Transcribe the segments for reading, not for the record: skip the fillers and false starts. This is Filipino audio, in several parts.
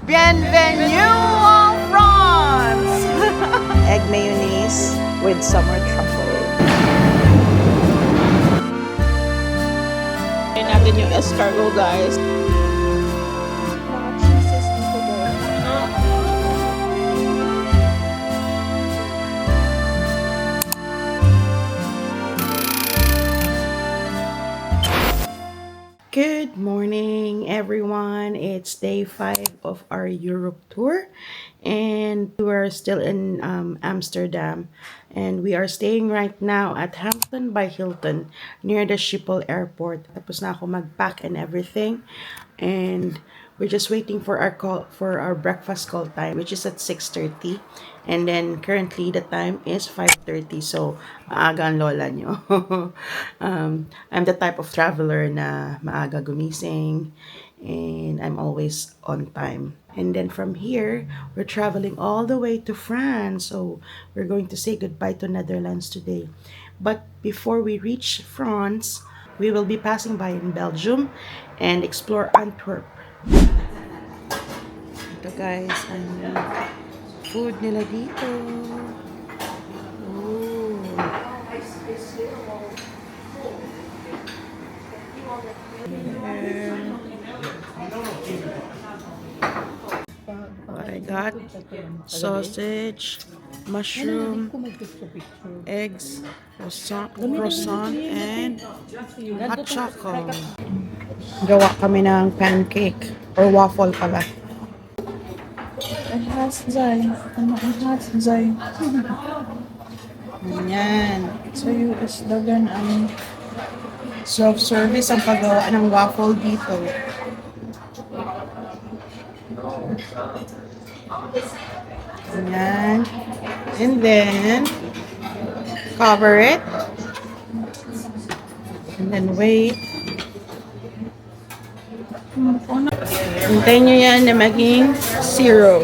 Bienvenue en France! Egg mayonnaise with summer truffle. Try natin yung escargot, guys. Good morning, everyone. It's day 5 of our Europe tour, and we are still in Amsterdam, and we are staying right now at Hampton by Hilton near the Schiphol Airport. Tapos na ako mag-pack and everything, and we're just waiting for our breakfast call time, which is at 6:30, and then currently the time is 5:30. So maaga ang lola nyo. I'm the type of traveler na maaga gumising, and I'm always on time. And then from here, we're traveling all the way to France. So we're going to say goodbye to Netherlands today. But before we reach France, we will be passing by in Belgium and explore Antwerp. Ito guys, ang food nila dito. Ooh. What I got, sausage, mushroom, eggs, croissant, and hot chocolate. Gawa kami ng pancake or waffle pala. Ayan. So yung slogan ang self-service ang paggawa ng waffle dito. Ayan. And then cover it. And then wait. Hintayin nyo yan na maging zero.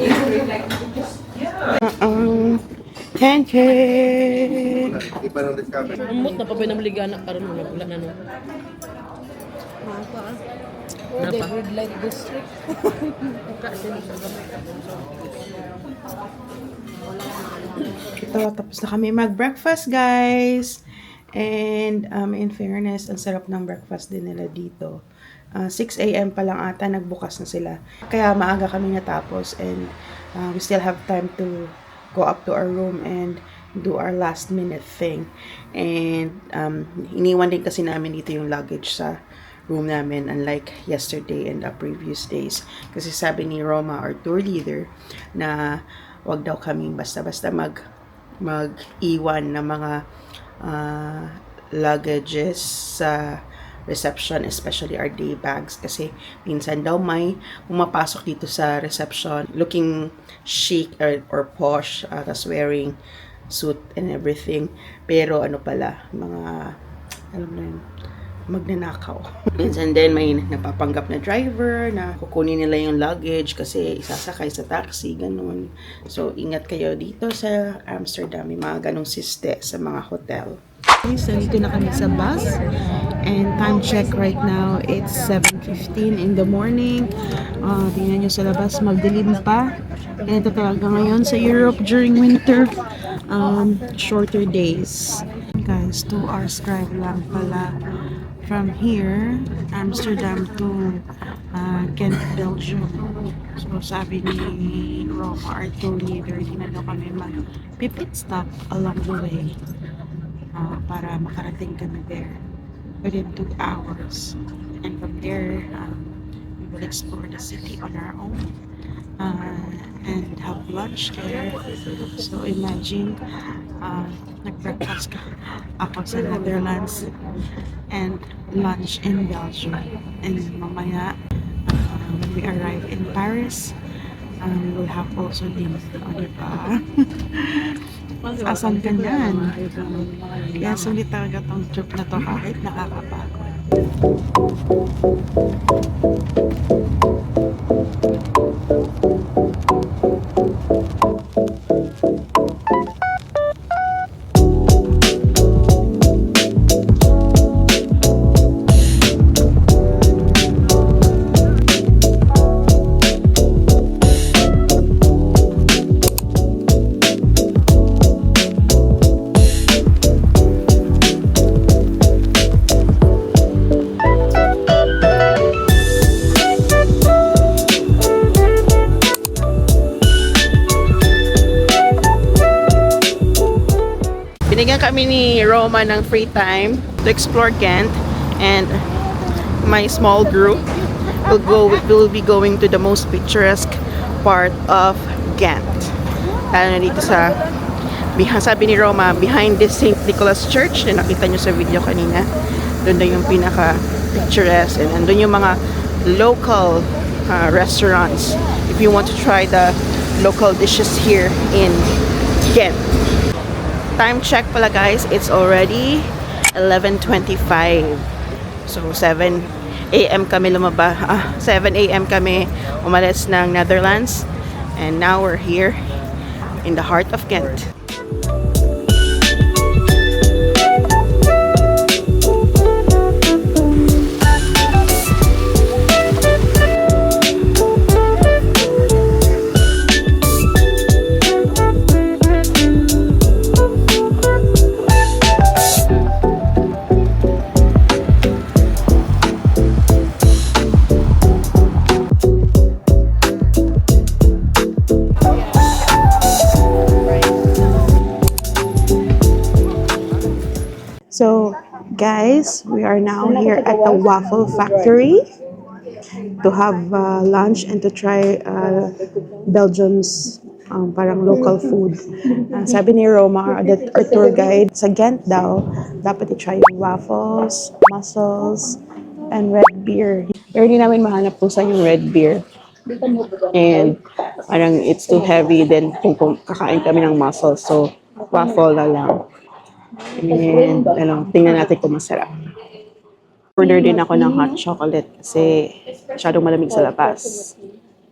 Pancake! Umot na pa ba namligana karon mo wala na no. Napa? Red light district. Ito, tapos na kami mag-breakfast, guys. And in fairness, ang sarap ng breakfast din nila dito. 6 a.m. pa lang ata, nagbukas na sila. Kaya maaga kami natapos, and we still have time to go up to our room and do our last minute thing. And iniwan din kasi namin dito yung luggage sa room namin, unlike yesterday and the previous days. Kasi sabi ni Roma, our tour leader, na wag daw kaming basta-basta mag-iwan ng mga luggages sa reception, especially our day bags, kasi minsan daw may pumapasok dito sa reception looking chic or posh, tas wearing suit and everything, pero ano pala, mga alam na yun, magnanakaw. Minsan din may napapanggap na driver na kukunin nila yung luggage kasi isasakay sa taxi, ganun. So ingat kayo dito sa Amsterdam, may mga ganong siste sa mga hotel. So, dito na kami sa bus, and time check right now, it's 7:15 in the morning. Tingnan nyo sa labas, magdilim pa. And ito talaga ngayon sa Europe during winter, shorter days. Guys, 2 hours drive lang pala from here, Amsterdam to Ghent, Belgium. So sabi ni Roma, our tour leader, tinanong kami mag-pit stop along the way. Para makarating kami there within 2 hours, and from there we will explore the city on our own and have lunch there. So imagine nag-breakfast ka ako sa Netherlands and lunch in Belgium, and mamaya when we arrive in Paris we will have also dinner. Diba? Asan ka yan? Kaya sulit talaga tong trip na to kahit nakakapagod. binigyan kami ni Roma ng free time to explore Ghent, and my small group will be going to the most picturesque part of Ghent. Lalo na dito sa, sabi ni Roma, behind this St. Nicholas Church na nakita nyo sa video kanina. Doon na yung pinaka-picturesque, and andun yung mga local restaurants if you want to try the local dishes here in Ghent. Time check pala guys, it's already 11:25. So 7 a.m. kami 7 a.m. kami umalis ng Netherlands, and now we're here in the heart of Ghent. So, guys, we are now here at the Waffle Factory to have lunch and to try Belgium's parang local food. Sabi ni Roma, our tour guide, sa Ghent daw, dapat i-try yung waffles, mussels, and red beer. Pero hindi namin mahanap kung saan yung red beer. And parang it's too heavy, then kung kakain kami ng mussels, so waffle na lang. And tingnan natin kung masarap. Order din ako ng hot chocolate kasi masyadong malamig sa labas.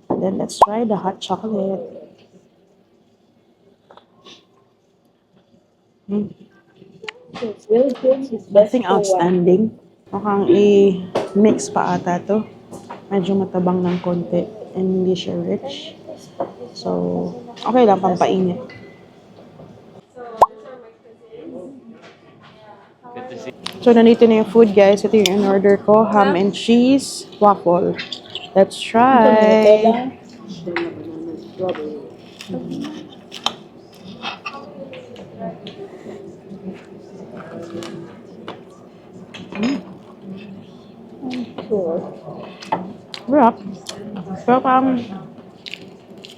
And then let's try the hot chocolate. Nothing outstanding. Mukhang i-mix pa ata to. Medyo matabang ng konti and hindi siya rich. So, okay lang pampainit. So, nandito na yung food, guys. Ito yung in-order ko. Ham and cheese waffle. Let's try. Sarap. Pero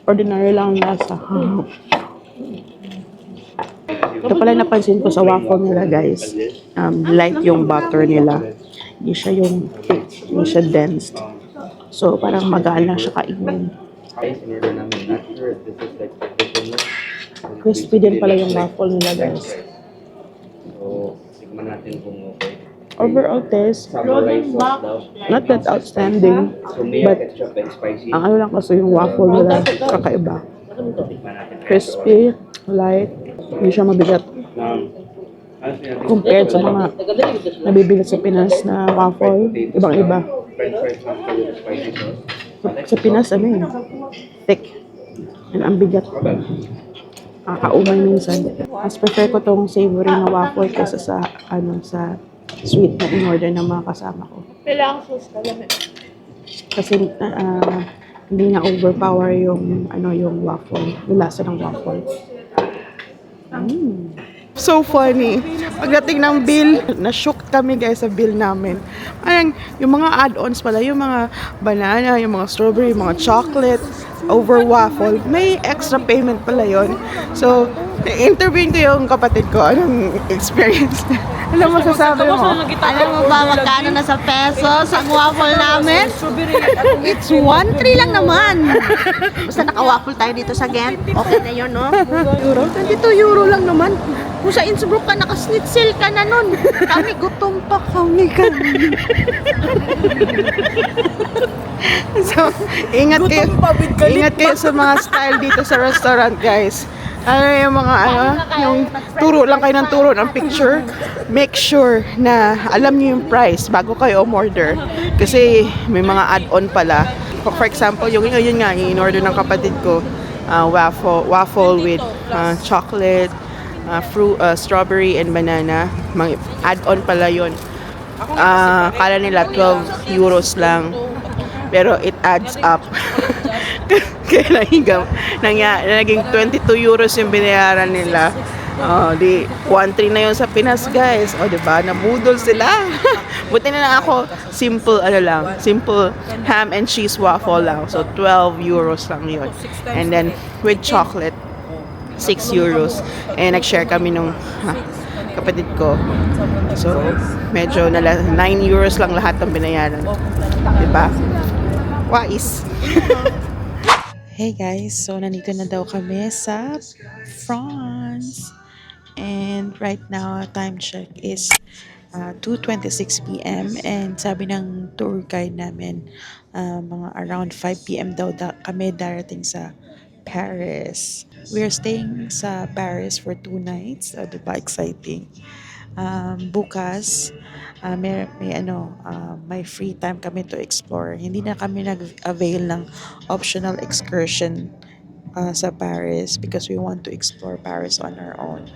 ordinary lang lasa. Ito pala napansin ko sa waffle nila, guys. Light yung butter nila. Hindi siya yung thick. Hindi siya dense. So, parang magaan lang siya kainin. Crispy din pala yung waffle nila, guys. Overall taste, not that outstanding. But, ang ano lang kasi yung waffle nila, kakaiba. Crispy, light, hindi siya mabigat. Compared sa mga nabibili sa Pinas na waffle, ibang-iba. Sa Pinas, thick. And ang bigat. Kakaumay minsan. Mas prefer ko tong savory na waffle kaysa sa sweet na in-order ng mga kasama ko. Kasi hindi na overpower yung waffle, yung lasa ng waffle. So funny. Pagdating ng bill, na-shook kami guys sa bill namin. Parang yung mga add-ons pala, yung mga banana, yung mga strawberry, yung mga chocolate, over waffle, may extra payment pala yon. So, interviewin ko yung kapatid ko, anong experience niya. Ano masasabi mo? Alam mo ba magkano na sa pesos ang waffle namin? It's 1.3 lang naman. Basta naka-waffle tayo dito sa Ghent. Okay na yun, no? Euro? 22 euro lang naman. Kung sa Innsbruck ka, naka-schnitzel ka na nun. Kami gutom pa kami ka. So, ingat kayo sa mga style dito sa restaurant, guys. Yung mga yung turo lang kayo ng turo ng picture. Make sure na alam niyo yung price bago kayo umorder. Kasi may mga add-on pala. For example, yung nga, in-order ng kapatid ko, waffle with chocolate, fruit, strawberry and banana. Mga add-on pala yun. Kala nila 12 euros lang. Pero it adds up. Kaya naging 22 euros yung binayaran nila. Oh, di 1-3 na yun sa Pinas, guys. O, di ba? Nabudol sila. Buti na lang ako, simple, ano lang, simple ham and cheese waffle lang. So, 12 euros lang yun. And then, with chocolate, 6 euros. And nag-share kami nung kapatid ko. So, medyo 9 euros lang lahat ng binayaran. Di ba? Wais. Hey guys, so nandito na daw kami sa France. And right now, time check is 2:26 p.m. And sabi ng tour guide namin, mga around 5 p.m. daw kami darating sa Paris. We are staying sa Paris for 2 nights. Diba? Exciting. Bukas, may free time kami to explore. Hindi na kami nag-avail ng optional excursion sa Paris because we want to explore Paris on our own.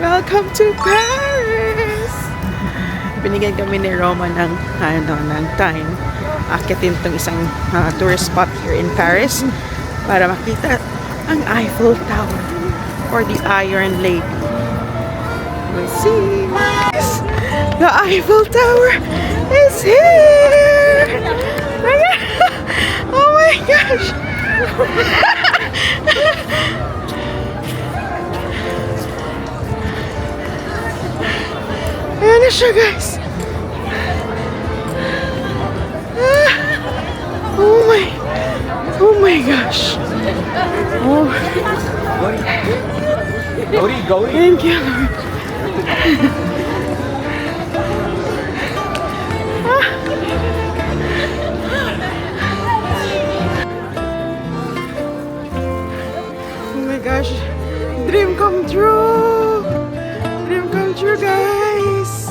Welcome to Paris! Binigyan kami ni Roma ng time. Akitin tong isang tourist spot here in Paris para makita ang Eiffel Tower or the Iron Lady. We'll see. The Eiffel Tower is here! Oh my gosh! Ayan na siya, guys. Oh my gosh. Oh. Thank you, Lord. Oh my gosh. Dream come true. Dream come true, guys.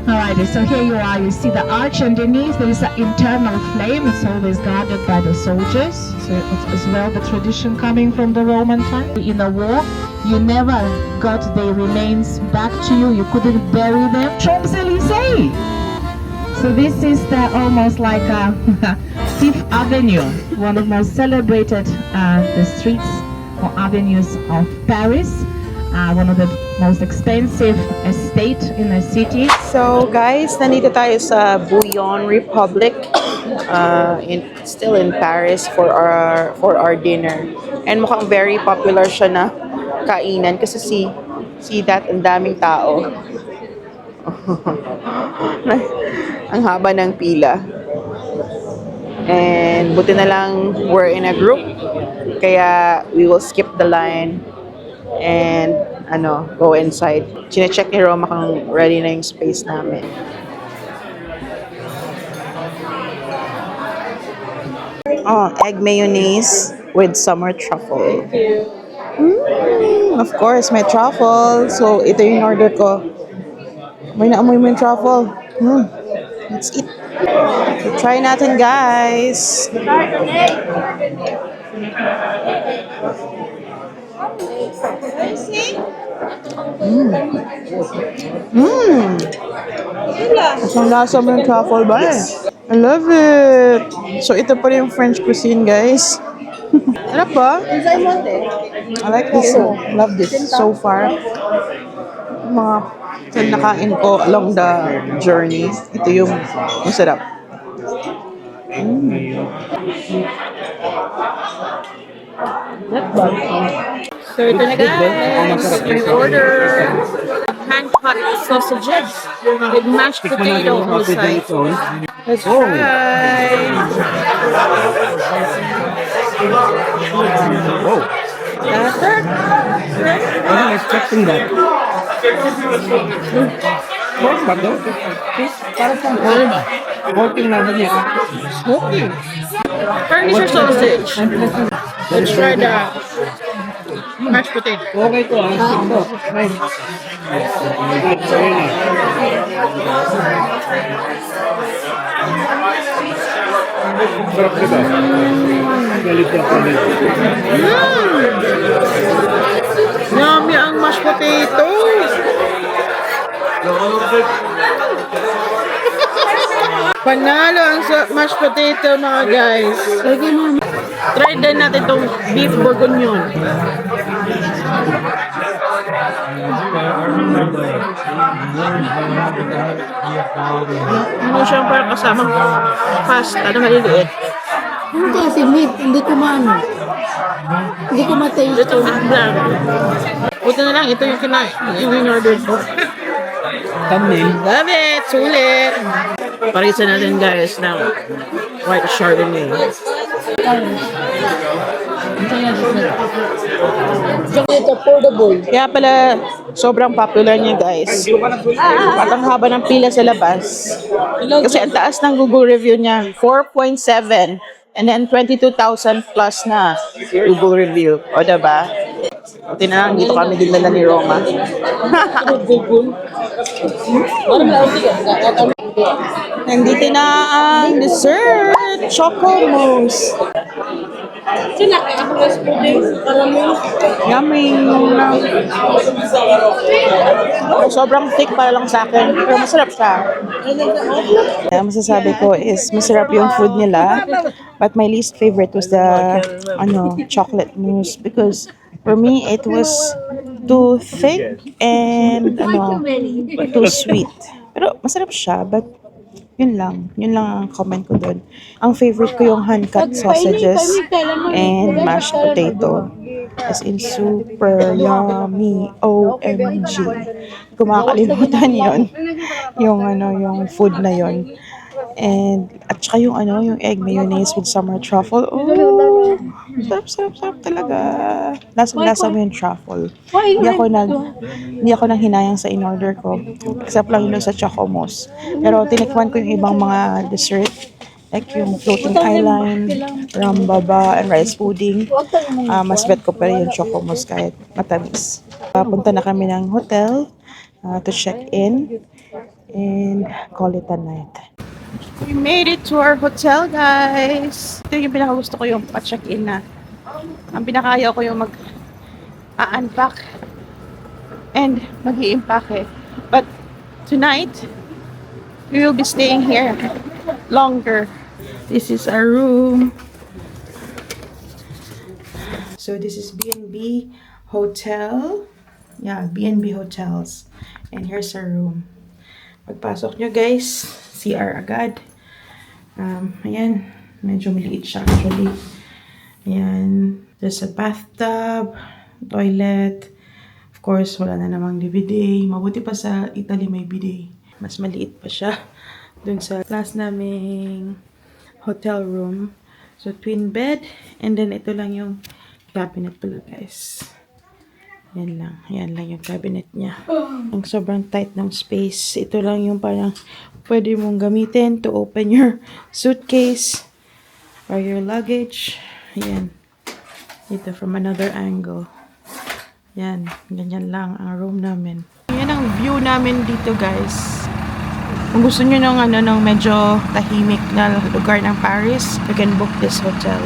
Alright, so here you are. You see the arch underneath. There is an internal flame. It's always guarded by the soldiers. So it's as well the tradition coming from the Roman time. In a war, you never got the remains back to you. You couldn't bury them. Champs-Élysées. So this is almost like a Fifth Avenue, one of the most celebrated the streets or avenues of Paris. One of the most expensive estate in the city. So guys, nandito tayo sa Bouillon Republic, still in Paris for our dinner. And mukhang very popular siya na kainan kasi see that, ang daming tao. Ang haba ng pila. And buti na lang we're in a group, kaya we will skip the line and go inside. Chine-check ni Roma kung ready na yung space namin. Oh, egg mayonnaise with summer truffle. Of course, may truffle. So, ito yung order ko. May naamoy mo yung truffle. Let's eat. So, try natin, guys. Ang lasa mo yung truffle ba eh? I love it! So, ito pa rin yung French cuisine, guys. Sarap ba? I like this. Love this so far. Mga nakain ko along the journey. Ito yung masarap. So ito na guys, my order. Hand-cut sausages with mashed potato on the side. Let's try. Oh, I wasn't expecting that. Pork ba to? Parang pang pork. Porking na niya. Furniture sausage. Let's try that. Mashed potato. Okay to, ha? Ito. Ay. Sorry na. Sarap diba? Galit na galit. Yummy ang mashed potato. Panalo ang mashed potato mga guys. Try din natin itong beef bourguignon. Ano siyang parang kasamang pasta na maliliit. Ano kasi meat, hindi ko maano. Hindi ko ma-taste. Ito lang. Buti na lang, ito yung yung in-order ko. Thumbnail. Love it! Sulit! Parisa natin guys ng white chardonnay. Chocolate affordable. Kaya pala, sobrang popular niya guys. At ang haba ng pila sa labas. Kasi ang taas ng Google review niya, 4.7. And then 22,000 plus na Google review. O diba? O tinanang, dito kami dinala ni Roma. Nandito na ang dessert! Choco mousse! Yummy! Sobrang thick para lang sa akin. Pero masarap siya. Kaya masasabi ko is masarap yung food nila. But my least favorite was the chocolate mousse because for me it was too thick and too sweet. Pero masarap siya, but yun lang ang comment ko doon. Ang favorite ko yung hand-cut sausages and mashed potato. As in, super yummy. OMG. Kung makakalimutan yun. Yung food na yun. And, at saka yung egg mayonnaise with summer truffle. Oh, sarap talaga. Lasang-lasa mo yung truffle. Hindi ako nang hinayang sa in-order ko. Except lang yun sa Choco Mousse. Pero tinikman ko yung ibang mga dessert. Like yung floating island, rambaba, and rice pudding. Mas bet ko pa rin yung Choco Mousse kahit matamis. Punta na kami ng hotel to check in and call it a night. We made it to our hotel, guys. Ito yung pinakagusto ko yung pa-check-in na. Ang pinakayaw ko yung mag-unpack and mag-i-impake. But tonight, we will be staying here longer. This is our room. So this is B&B Hotel. Yeah, B&B Hotels. And here's our room. Pagpasok nyo, guys, CR agad. Ayan, medyo maliit siya actually. Ayan, there's a bathtub, toilet. Of course, wala na namang bidet. Mabuti pa sa Italy may bidet. Mas maliit pa siya dun sa last naming hotel room. So, twin bed. And then, ito lang yung cabinet pala, guys. Yan lang yung cabinet niya. Ang sobrang tight ng space. Ito lang yung parang pwede mong gamitin to open your suitcase or your luggage. Ayan. Dito from another angle. Yan. Ganyan lang ang room namin. Yan ang view namin dito, guys. Kung gusto nyo ng medyo tahimik na lugar ng Paris, you can book this hotel.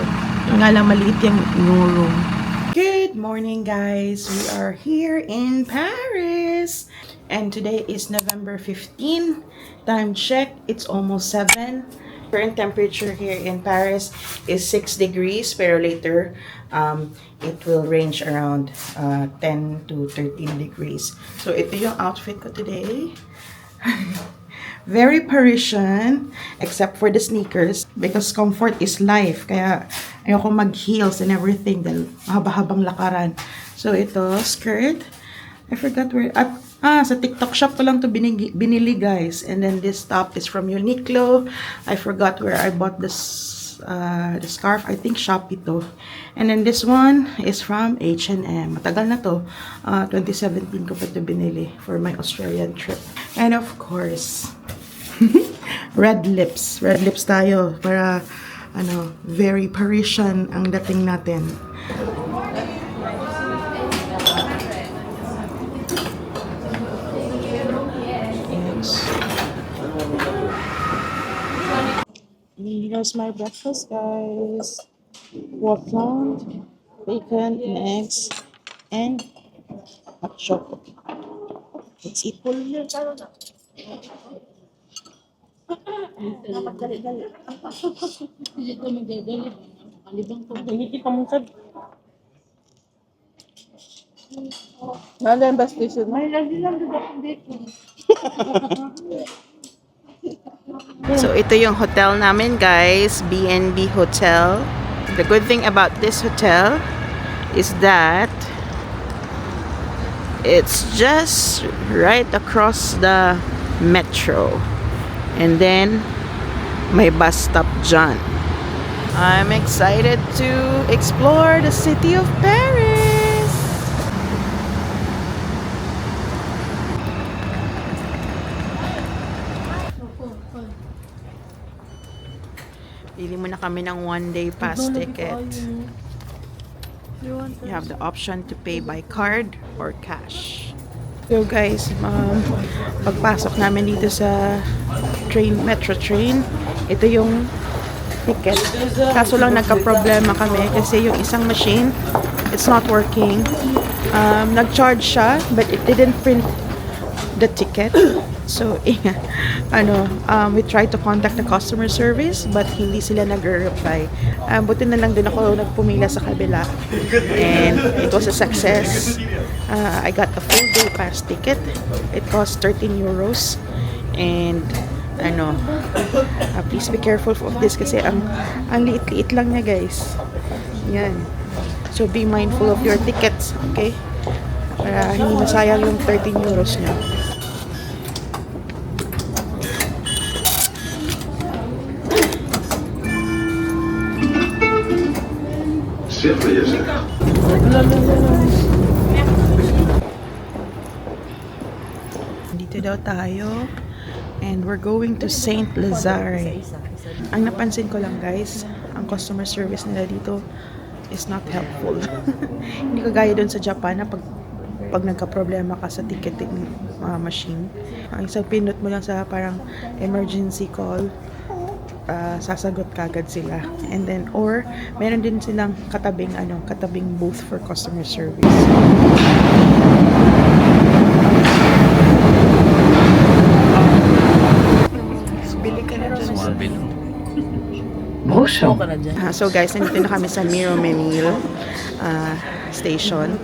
Nga lang maliit yung room. Good morning, guys. We are here in Paris. And today is November 15. Time check, it's almost 7. Current temperature here in Paris is 6 degrees. Pero later, it will range around 10 to 13 degrees. So, ito yung outfit ko today. Very Parisian, except for the sneakers, because comfort is life. Kaya ayoko mag-heels and everything dahil haba-habang lakaran. So ito, skirt. I forgot where, sa TikTok shop ko lang to binili, guys. And then this top is from Uniqlo. I forgot where I bought this the scarf. I think Shopee to. And then this one is from H&M. Matagal na to. 2017 ko pa ito binili for my Australian trip. And of course, red lips. Red lips tayo para very Parisian ang dating natin. Here's my breakfast, guys. Waffle, bacon, and eggs, and hot chocolate. Let's eat. So, ito yung hotel namin, guys. B&B Hotel. The good thing about this hotel is that it's just right across the metro. And then, may bus stop dyan. I'm excited to explore the city of Paris. Pili muna kami ng one-day pass ticket. You have the option to pay by card or cash. So guys, pagpasok namin dito sa metro train, ito yung ticket. Kaso lang nagka-problema kami kasi yung isang machine, it's not working. Nag-charge siya, but it didn't print the ticket. So, we tried to contact the customer service, but hindi sila nag-reply. Buti na lang din ako nagpumila sa kabila. And it was a success. I got a full day pass ticket. It cost 13 euros. And, please be careful of this kasi ang liit-liit lang niya, guys. Yan. So, be mindful of your tickets, okay? Para hindi masayang yung 13 euros niya. Dito daw tayo and we're going to Saint Lazare. Ang napansin ko lang, guys, ang customer service nila dito is not helpful. Hindi kagaya doon sa Japan na pag nagka-problema ka sa ticketing machine, ang isang pinot mo lang sa parang emergency call, sasagot kagad sila. And then, or meron din silang katabing booth for customer service. Bili ka na dyan. So guys, nandito na kami sa Miromesnil station.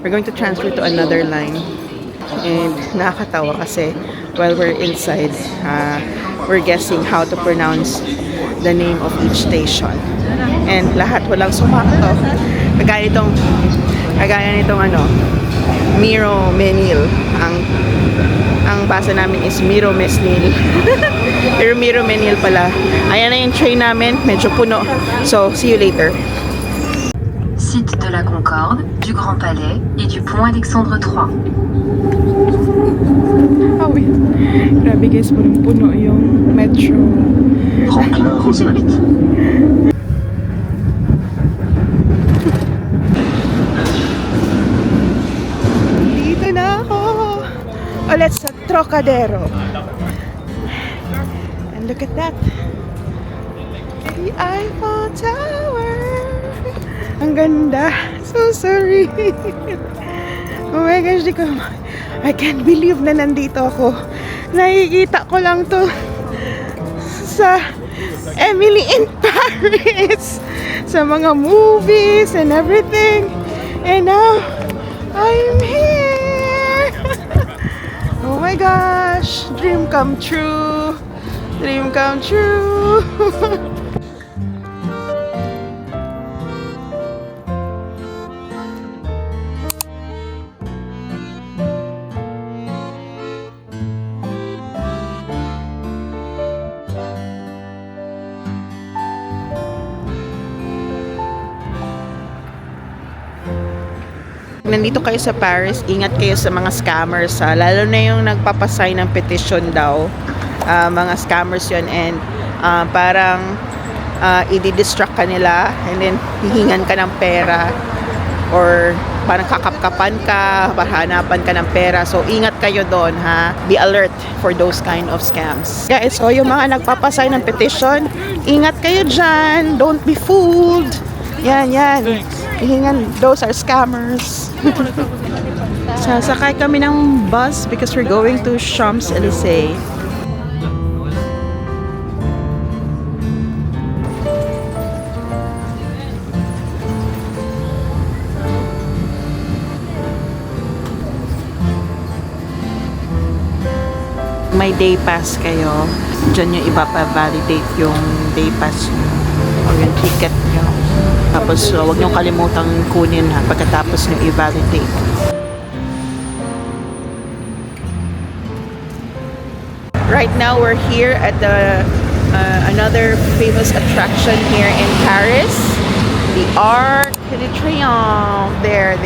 We're going to transfer to another line. And nakakatawa kasi while we're inside, we're guessing how to pronounce the name of each station. And lahat walang sumakto. Kagaya nitong Miromesnil. Ang basa namin is Miromesnil. Pero Miromesnil pala. Ayan na yung train namin. Medyo puno. So, see you later. Site de la Concorde, du Grand Palais et du Pont Alexandre III. Wait. Grabe guys, punong-puno yung metro. Franklin Roosevelt. Dito na ako. Ulit sa Trocadero. And look at that. The Eiffel Tower. Ang ganda. So sorry. Oh my gosh, I can't believe na nandito ako. Nakikita ko lang to sa Emily in Paris. Sa mga movies and everything. And now, I'm here. Oh my gosh. Dream come true. Dream come true. Nandito kayo sa Paris, ingat kayo sa mga scammers, lalo na yung nagpapasign ng petition daw. Mga scammers yun, and parang i-distract ka nila and then hihingan ka ng pera or parang kakapkapan ka, hanapan ka ng pera. So, ingat kayo doon, ha? Be alert for those kind of scams. Guys, so yung mga nagpapasay ng petition, ingat kayo dyan. Don't be fooled. Yan. Those are scammers. Sasakay kami ng bus because we're going to Champs-Élysées. May day pass kayo, dyan yung iba pa validate yung day pass nyo or yung ticket nyo. Tapos huwag nyo kalimutang kunin ha pagkatapos nyo i-validate. Right now we're here at the another famous attraction here in Paris, the Arc de Triomphe. There.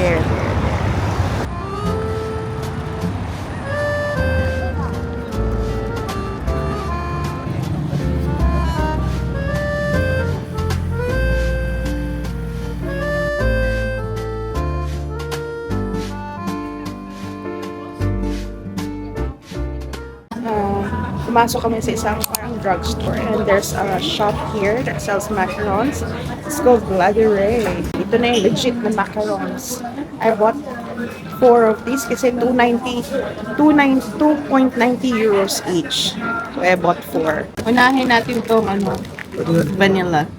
Pumasok kami sa isang parang drugstore and there's a shop here that sells macarons. It's called Bloody Ray. Ito na yung legit na macarons. I bought 4 of these kasi 2.90 euros each. So I bought 4. Unahin natin itong vanilla.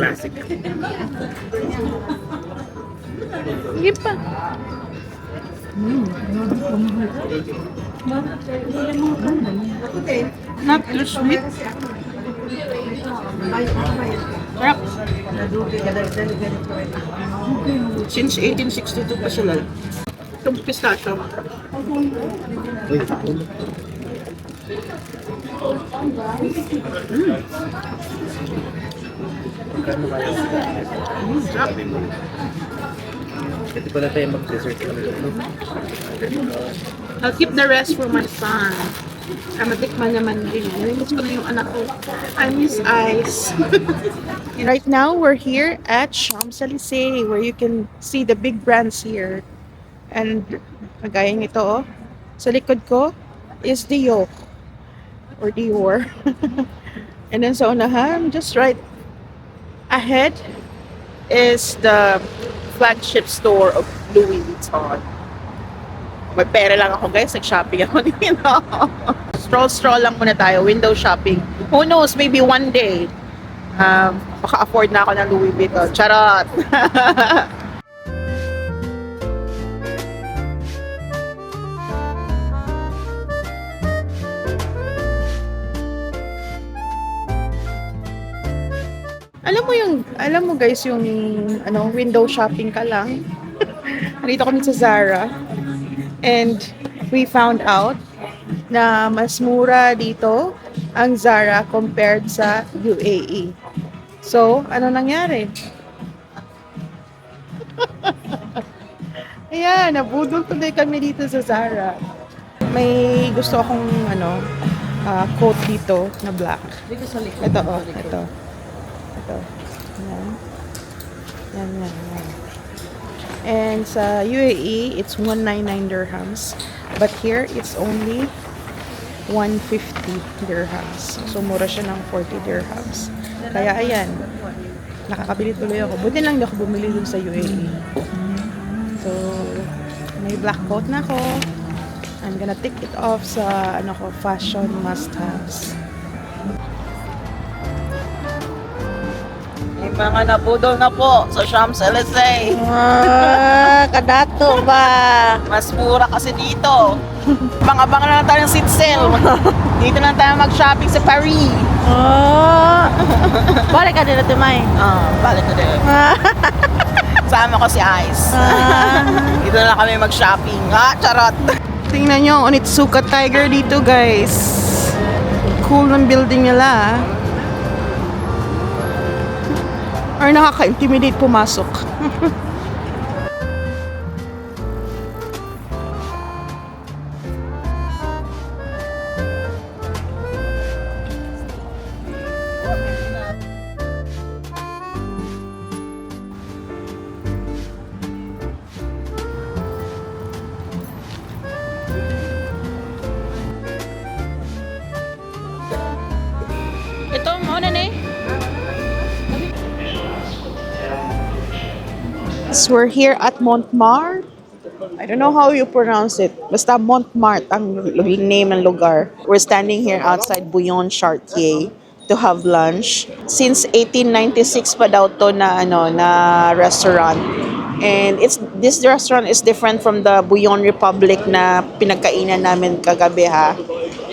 Classic. Sige pa. Not too sweet. Sarap. Since 1862 pa sila. Itong pistachio. Sarap. Pwede pala tayo mag-dessert. I'll keep the rest for my son. Matikman naman din. Namiss ko na yung anak ko. I miss ice. Right now, we're here at Champs-Élysées where you can see the big brands here. And kagaya nito, oh. Sa likod ko is Dior or Dior. And then sa unahan, just right ahead is the flagship store of Louis Vuitton. May pera lang ako guys, nag-shopping ako dito. Stroll lang muna tayo, window shopping. Who knows, maybe one day, maka-afford na ako ng Louis Vuitton. Charot! Alam mo guys, yung window shopping ka lang. Nandito kami sa Zara. And we found out na mas mura dito ang Zara compared sa UAE. So, ano nangyari? Ayan, nabudol tuloy kami dito sa Zara. May gusto akong coat dito na black. Ito, ito. Yan. And sa UAE, it's 199 dirhams. But here, it's only 150 dirhams. So, mura siya ng 40 dirhams. Kaya, ayan. Nakakabili tuloy ako. Buti lang hindi ako bumili dun sa UAE. So, may black coat na ako. I'm gonna take it off sa, fashion must-haves. May mga nabudol na po sa Champs-Élysées. Kadato ba? Mas mura kasi dito. Abang-abang na lang tayo ng seat sale. Dito na tayo mag-shopping sa Paris. Balik ka din na Tumay. Balik ko din. Sama ko si Ice. Dito na lang kami mag-shopping. Charot. Tingnan nyo, Onitsuka Tiger dito guys. Cool ng building nila. Or nakaka-intimidate pumasok. So we're here at Montmartre. I don't know how you pronounce it. Basta Montmartre ang name ng lugar. We're standing here outside Bouillon Chartier to have lunch. Since 1896 pa daw to na restaurant. And this restaurant is different from the Bouillon Republic na pinagkainan namin kagabi ha.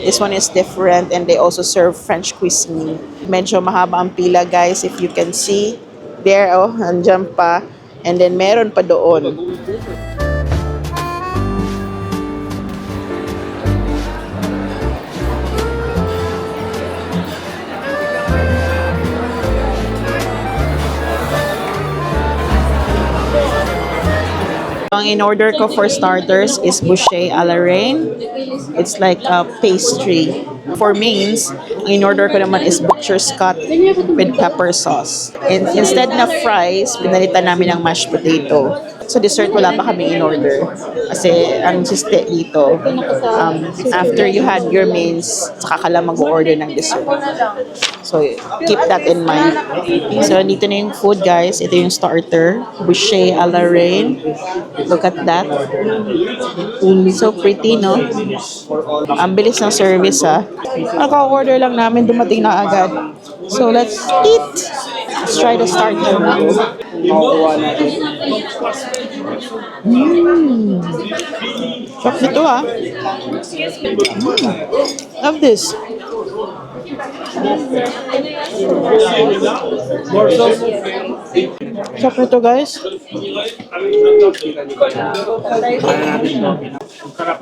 This one is different and they also serve French cuisine. Medyo mahaba ang pila guys if you can see. There andyan pa. And then meron pa doon. Ang in-order ko for starters is bouchée à la reine. It's like a pastry. For mains, ang in-order ko naman is butcher's cut with pepper sauce. And instead na fries, pinalitan namin ng mashed potato. So dessert, wala pa kami in-order. Kasi ang siste dito, after you had your mains, saka ka lang mag-order ng dessert. So keep that in mind. So dito na yung food guys. Ito yung starter, bouchée à la reine. Look at that. So pretty, no? Ang bilis ng service, ha? Naka-order lang namin, dumating na agad. So let's eat! Let's try the starter. Sarap nito, ha? Love this. Sarap nito, guys.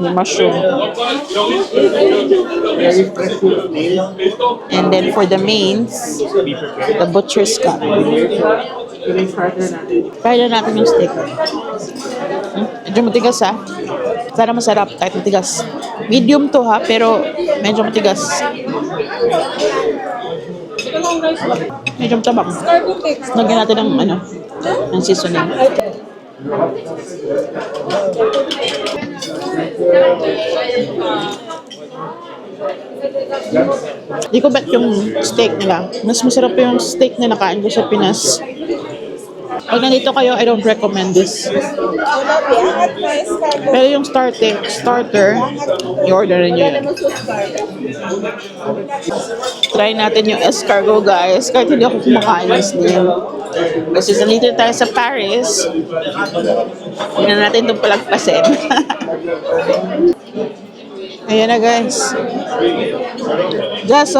Yung mushroom. And then for the mains, the butcher's cut. Try na natin yung steak. Medyo matigas ha. Sana masarap kahit matigas. Medium to ha, pero medyo matigas. Medyo matabak. Lagyan natin ng seasoning. Di ko bet yung steak nila. Mas masarap yung steak na nakain ko sa Pinas. Pag nandito kayo, I don't recommend this. Pero yung starter, i-order nyo yun. Try natin yung escargot, guys. Kahit hindi ako kumakain ng snail. Kasi nandito tayo sa Paris. Hindi na natin itong palagpasin. Ayan na, guys. Just,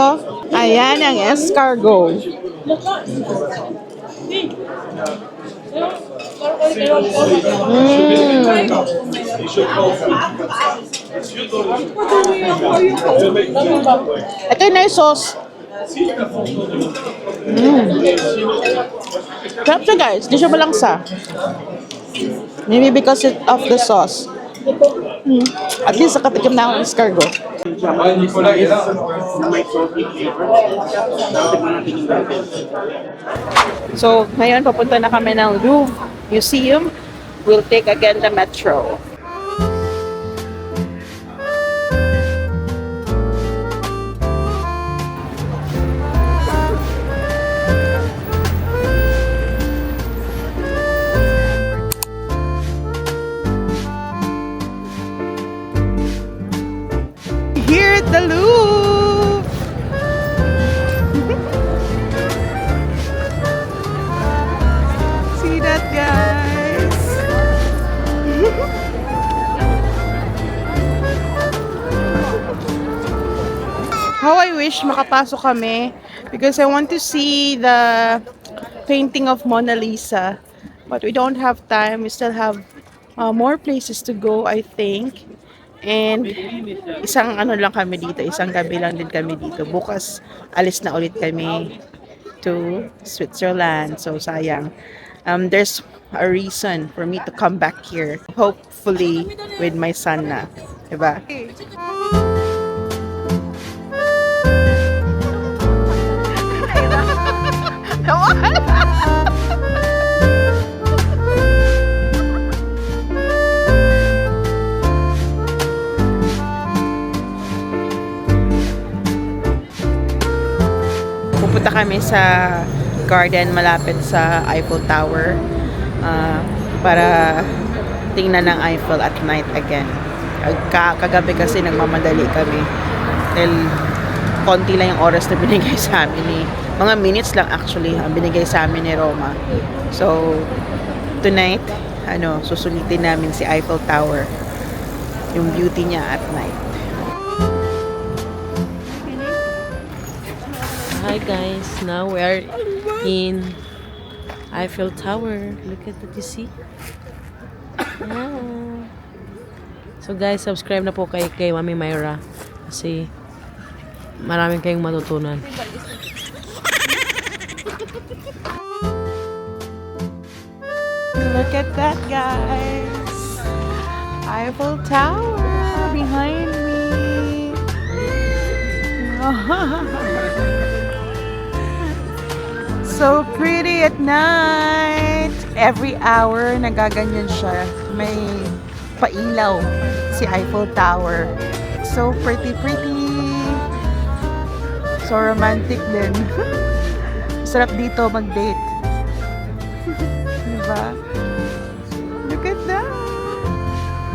ayan ang escargot. Ito na yung sauce. Sarap siya guys, di siya malangsa. Maybe because of the sauce. At least nakatikim na ako ng escargot. So, ngayon papunta na kami ng Louvre Museum. We'll take again the metro. Here at the Louvre! See that, guys? How I wish makapasok kami because I want to see the painting of Mona Lisa. But we don't have time. We still have more places to go, I think. And isang lang kami dito, isang gabi lang din kami dito. Bukas alis na ulit kami to Switzerland. So sayang. There's a reason for me to come back here. Hopefully with my son na. Diba? Pupunta kami sa garden malapit sa Eiffel Tower. para tingnan ng Eiffel at night again. Kagabi kasi nagmamadali kami. Dahil konti lang yung oras na binigay sa amin ni mga minutes lang actually ang binigay sa amin ni Roma. So tonight, susulitin namin si Eiffel Tower. Yung beauty niya at night. Hi guys, now we are in Eiffel Tower. Look at that, you see? Yeah. So guys, subscribe na po kay Mami Myra kasi maraming kayong matutunan. Look at that, guys. Eiffel Tower behind me. So pretty at night. Every hour, nagaganyan siya. May pailaw si Eiffel Tower. So pretty. So romantic din. Sarap dito mag-date. Diba? Look at that.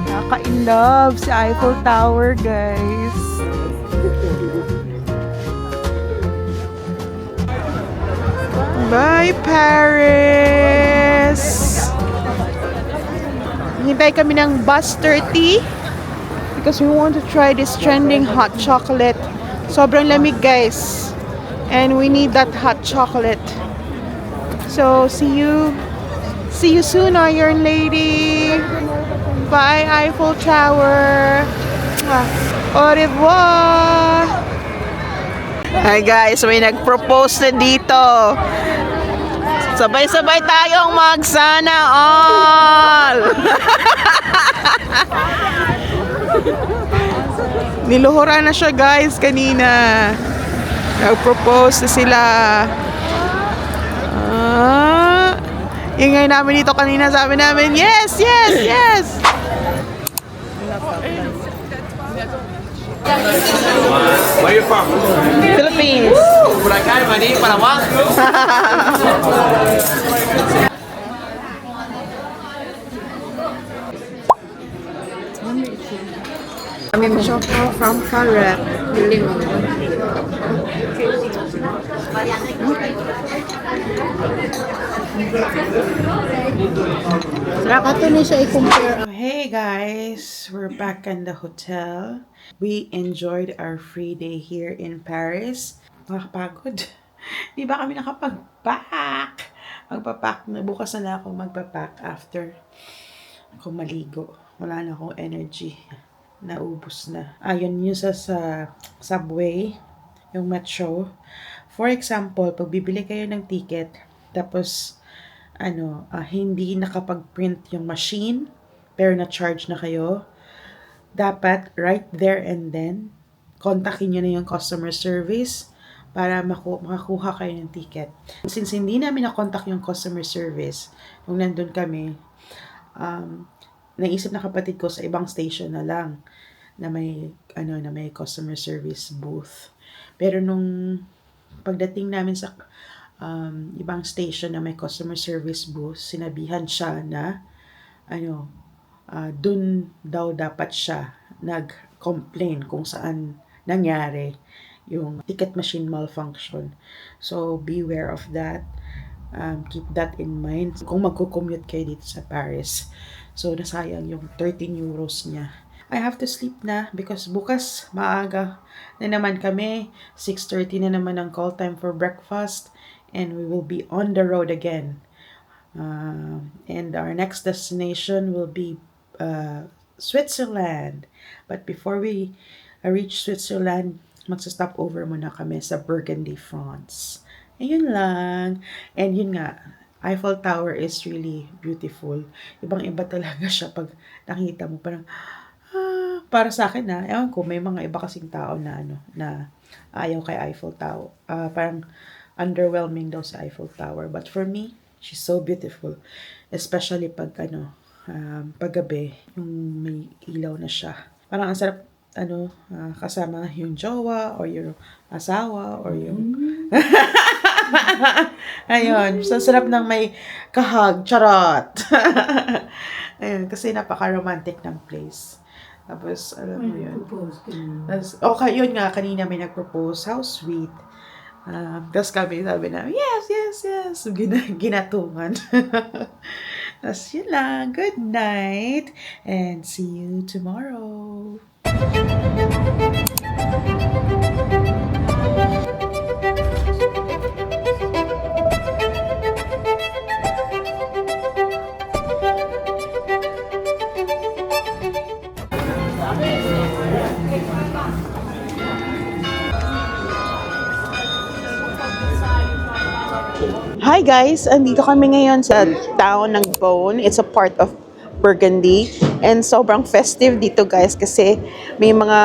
Nakaka-in-love si Eiffel Tower, guys. Bye, Paris! Hintay kami ng bus 30 because we want to try this trending hot chocolate. Sobrang lamig, guys. And we need that hot chocolate. So, see you soon, Iron Lady. Bye, Eiffel Tower. Au revoir. Hi guys, may nag-propose na dito. Sabay-sabay tayong mag-sana all. Niluhuran na siya guys kanina. Nag-propose na sila. Ingay namin dito kanina, sabi namin, yes! Where you from? Philippines. Kami mo from Carrot. Ato ni siya i-compare. Hey guys, we're back in the hotel. We enjoyed our free day here in Paris. Nakakapagod. Di ba kami nakapag-pack? Magpapack na. Bukas na ako magpapack after ako maligo. Wala na akong energy. Naubos na. Ayun yung sa subway, yung metro. For example, pag bibili kayo ng ticket, tapos hindi nakapag-print yung machine, pero na-charge na kayo, dapat right there and then, kontakin nyo na yung customer service para makakuha kayo ng ticket. Since hindi namin na-contact yung customer service, nung nandun kami, naisip na kapatid ko sa ibang station na lang na may customer service booth. Pero nung pagdating namin sa ibang station na may customer service booth, sinabihan siya na dun daw dapat siya nag-complain kung saan nangyari yung ticket machine malfunction. So beware of that. Keep that in mind kung magko-commute kayo dito sa Paris. So nasayang yung 13 euros niya. I have to sleep na because bukas maaga na naman kami. 6:30 na naman ang call time for breakfast. And we will be on the road again. And our next destination will be Switzerland. But before we reach Switzerland, magsa-stop over muna kami sa Burgundy, France. Ayun lang. And yun nga, Eiffel Tower is really beautiful. Ibang-iba talaga siya pag nakita mo. Parang, para sa akin ewan ko, may mga iba kasing tao na na ayaw kay Eiffel Tower. Parang underwhelming daw sa Eiffel Tower. But for me, she's so beautiful. Especially pag paggabi, yung may ilaw na siya. Parang ang sarap kasama yung jowa or yung asawa or yung Ayun, so sarap ng may kahag, charot. Ayun, kasi napaka-romantic ng place. Tapos, alam mo yun. Tapos, okay, yun nga, kanina may nag-propose. How sweet. Tapos kami sabi na, yes. Ginatungan. Tapos yun lang. Good night. And see you tomorrow. Hi guys! Andito kami ngayon sa town ng Beaune. It's a part of Burgundy. And sobrang festive dito guys kasi may mga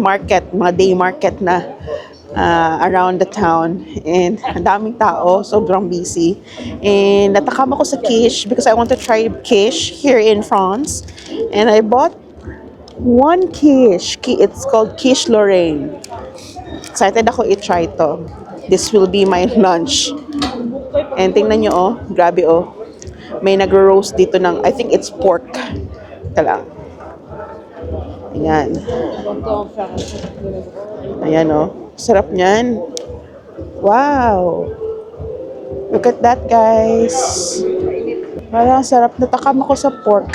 market, mga day market na around the town. And ang daming tao, sobrang busy. And natakam ako sa quiche because I want to try quiche here in France. And I bought one quiche. It's called quiche Lorraine. Excited ako i-try to. This will be my lunch. And tingnan nyo, oh. Grabe, oh. May nagro-roast dito ng, I think it's pork. Ito lang. Ayan. Ayan, oh. Sarap niyan. Wow. Look at that, guys. Parang sarap. Natakam ako sa pork.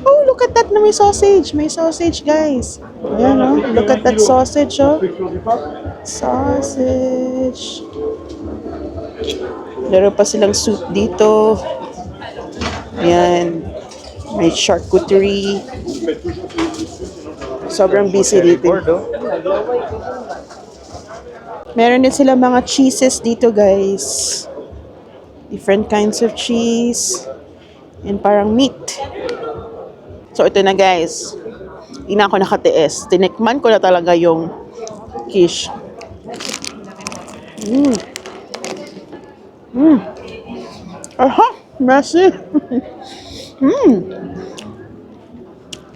Oh, look at that na may sausage. May sausage, guys. Ayan, oh. Look at that sausage, oh. Sausage. Meron pa silang soup dito. Ayan. May charcuterie. Sobrang busy dito. Meron din sila mga cheeses dito, guys. Different kinds of cheese. And parang meat. So, ito na, guys. Hindi na ako nakatiis. Tinikman ko na talaga yung quiche. Aha! Messy!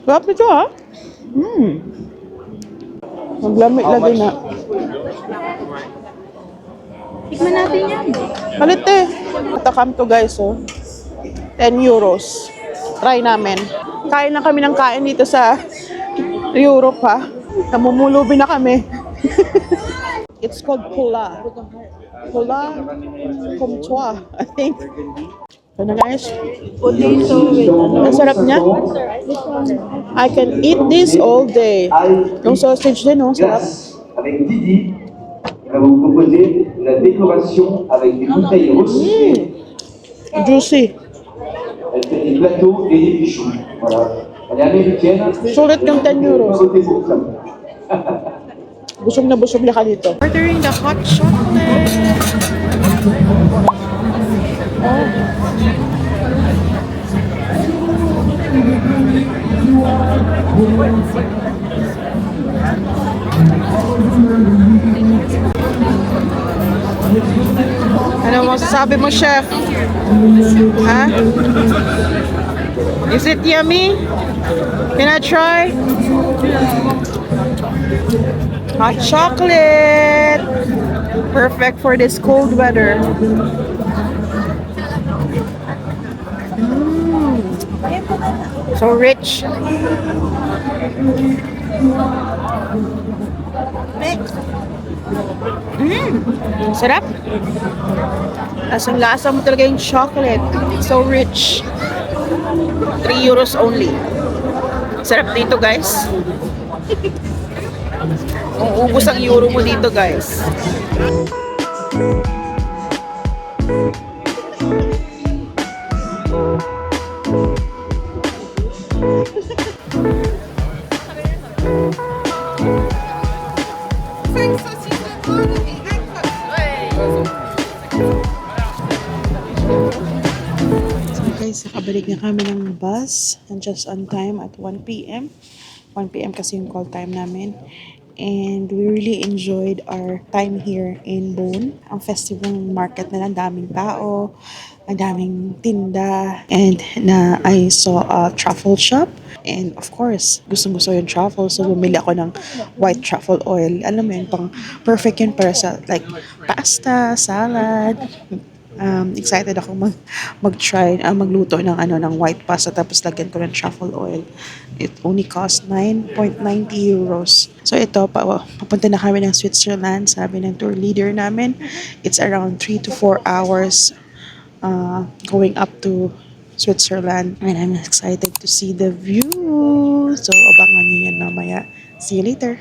Sarap nito, ha? Maglamig lagi na. Tikman natin yan. Palit eh. Takam to guys, oh. 10 euros. Try namin. Kain na kami ng kain dito sa Europe, ha? Namumulubi na kami. It's called Pola. Pola Comtois, I think. So na guys. Ang sarap niya. I can eat this all day. Yung sausage din, oh. Sarap. Avec Didi, il va vous proposer la décoration avec des bouteilles recyclées. Juicy. Elle fait des plateaux et des bichous. Voilà. Elle est américaine. Sulit yung 10 euros. Côté pour ça. Busog na ka dito. Ordering the hot chocolate. Ano masasabi mo, chef? Ha? Is it yummy? Can I try? Hot chocolate! Perfect for this cold weather. So rich. Sarap. Lasang-lasa mo talaga yung chocolate. So rich. 3 euros only. Sarap dito, guys. Uubos ang euro mo dito, guys. Guys, nakabalik na kami ng bus and just on time at 1 p.m. 1 p.m. kasi yung call time namin. And we really enjoyed our time here in Beaune. Ang festival market na ang daming tao, ang daming tinda, and na I saw a truffle shop. And of course, gustong-gusto yung truffle. So, bumili ako ng white truffle oil. Alam mo yun, pang perfect yun para sa like pasta, salad. Excited ako mag-try, magluto ng ng white pasta tapos lagyan ko ng truffle oil. It only cost 9.90 euros. So ito, papunta na kami ng Switzerland. Sabi ng tour leader namin, it's around 3 to 4 hours going up to Switzerland. And I'm excited to see the view. So abangan niyo yan mamaya. See you later.